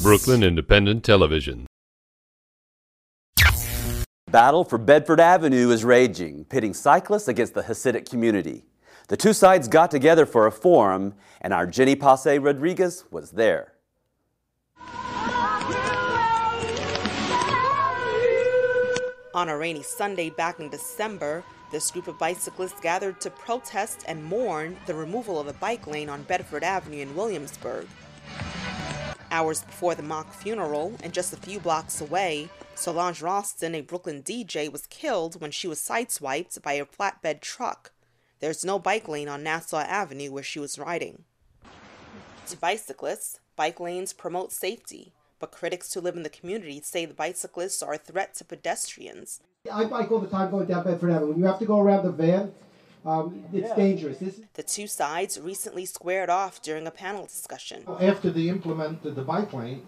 Brooklyn Independent Television. Battle for Bedford Avenue is raging, pitting cyclists against the Hasidic community. The two sides got together for a forum, and our Jenny Passe Rodriguez was there. On a rainy Sunday back in December, this group of bicyclists gathered to protest and mourn the removal of a bike lane on Bedford Avenue in Williamsburg. Hours before the mock funeral, and just a few blocks away, Solange Ralston, a Brooklyn DJ, was killed when she was sideswiped by a flatbed truck. There's no bike lane on Nassau Avenue where she was riding. To bicyclists, bike lanes promote safety, but critics who live in the community say the bicyclists are a threat to pedestrians. I bike all the time going down Bedford Avenue. When you have to go around the van, it's dangerous. The two sides recently squared off during a panel discussion. After they implemented the bike lane,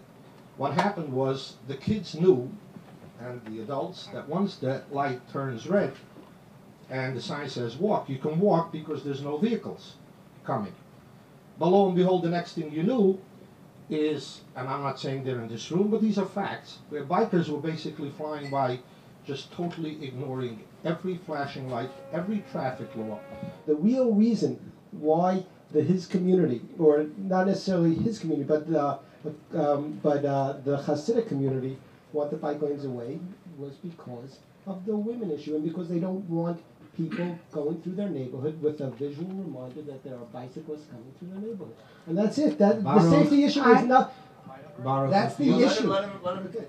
what happened was the kids knew, and the adults, that once that light turns red and the sign says walk, you can walk because there's no vehicles coming. But lo and behold, the next thing you knew is, and I'm not saying they're in this room, but these are facts, where bikers were basically flying by just totally ignoring every flashing light, every traffic law. The real reason why his community, or not necessarily his community, but the Hasidic community want the bike lanes away was because of the women issue, and because they don't want people going through their neighborhood with a visual reminder that there are bicyclists coming through their neighborhood. And that's it. The safety issue is not... Baruch, that's the issue. Let him,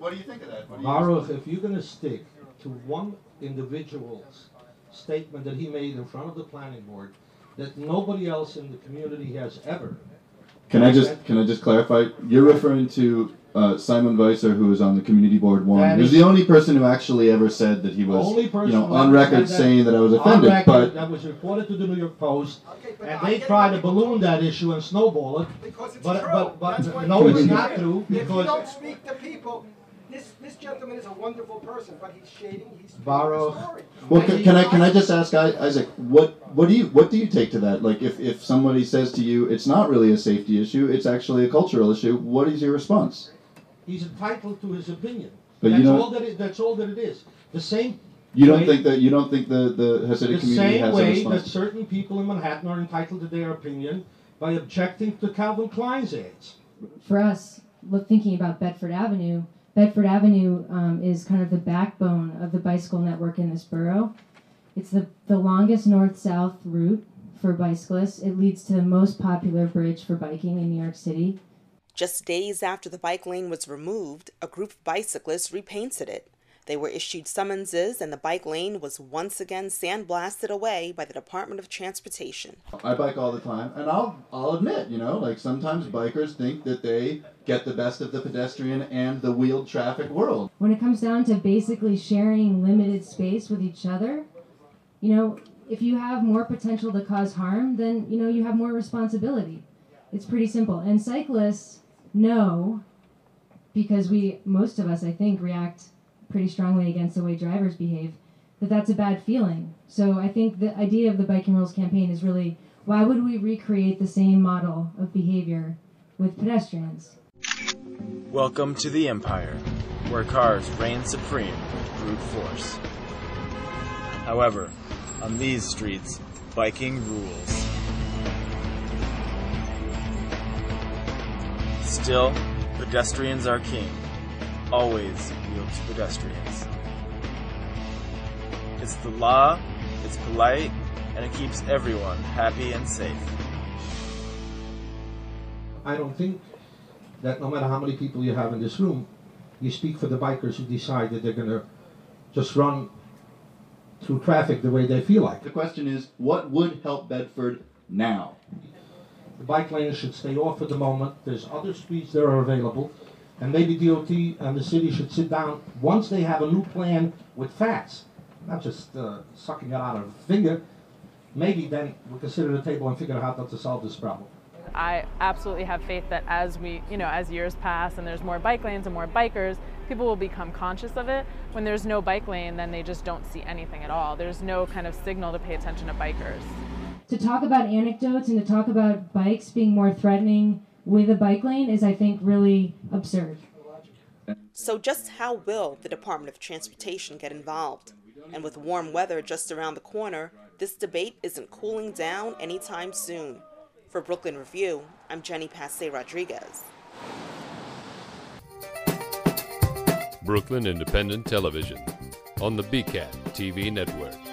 what do you think of that? Baruch, if you're going to stick to one individual's statement that he made in front of the planning board that nobody else in the community has ever... Can I just clarify? You're referring to Simon Weiser, who was on the community board one. He was the only person who actually ever said that he was, on record saying that I was offended. But that was reported to the New York Post, and they tried to balloon that issue and snowball it. Because it's but true. No, it's not true. If you Because don't speak to people, this gentleman is a wonderful person, but he's shading. He's Baruch. story. well, can I just ask Isaac, what do you take to that? Like, if somebody says to you, it's not really a safety issue, it's actually a cultural issue, what is your response? He's entitled to his opinion. But That's all that it is. The same. You don't think the Hasidic community has a response? The same way that certain people in Manhattan are entitled to their opinion by objecting to Calvin Klein's ads. For us, thinking about Bedford Avenue is kind of the backbone of the bicycle network in this borough. It's the longest north-south route for bicyclists. It leads to the most popular bridge for biking in New York City. Just days after the bike lane was removed, a group of bicyclists repainted it. They were issued summonses, and the bike lane was once again sandblasted away by the Department of Transportation. I bike all the time, and I'll admit, sometimes bikers think that they get the best of the pedestrian and the wheeled traffic world. When it comes down to basically sharing limited space with each other, if you have more potential to cause harm, then, you have more responsibility. It's pretty simple. And cyclists know, because most of us, I think, react pretty strongly against the way drivers behave, that's a bad feeling. So I think the idea of the Biking Rules campaign is really, why would we recreate the same model of behavior with pedestrians? Welcome to the Empire, where cars reign supreme with brute force. However, on these streets, biking rules. Still, pedestrians are king. Always yield to pedestrians. It's the law, it's polite, and it keeps everyone happy and safe. I don't think that no matter how many people you have in this room, you speak for the bikers who decide that they're going to just run through traffic the way they feel like. The question is, what would help Bedford now? The bike lanes should stay off at the moment. There's other streets that are available. And maybe DOT and the city should sit down once they have a new plan with facts, not just sucking it out of a finger. Maybe then we can sit at a table and figure out how to solve this problem. I absolutely have faith that as years pass and there's more bike lanes and more bikers, people will become conscious of it. When there's no bike lane, then they just don't see anything at all. There's no kind of signal to pay attention to bikers. To talk about anecdotes and to talk about bikes being more threatening with a bike lane is, I think, really absurd. So just how will the Department of Transportation get involved? And with warm weather just around the corner, this debate isn't cooling down anytime soon. For Brooklyn Review, I'm Jenny Passe Rodriguez. Brooklyn Independent Television on the BCAT TV network.